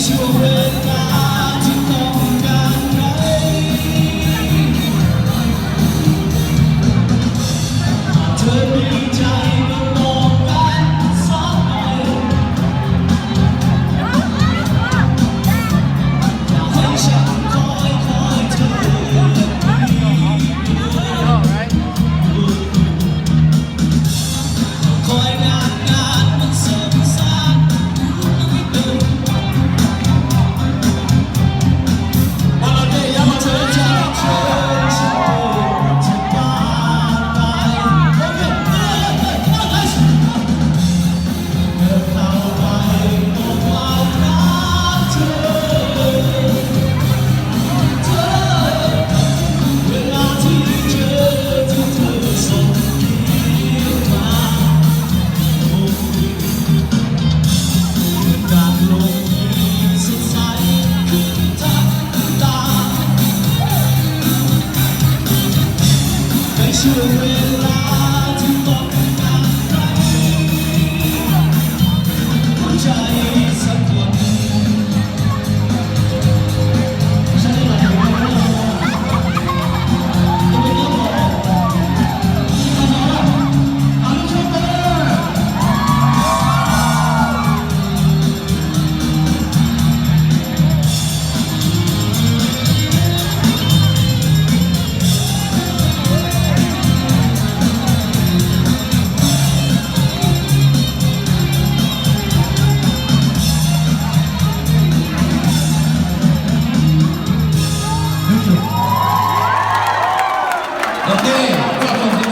ช่วงเวลาที่ต้องการใครเธอมีใจก็บอกกันสักหน่อยอยากให้ฉันคอยเธอคอยงานมันเสริมสร้างนิดนึงวันละเดียวเธอจะเชื่อฉันจะตามไปเมื่อเข้าไปบอกว่ารักเธอเวลาที่เจอที่เธอส่งมาการลงสดใสขึ้นทันตาในช่วงเวลาที่ต้องการใครหัวใจสักคนฉันไม่รู้ว่าตัวเองบอกเอาลูกชมเลยโอเคขอบคุณ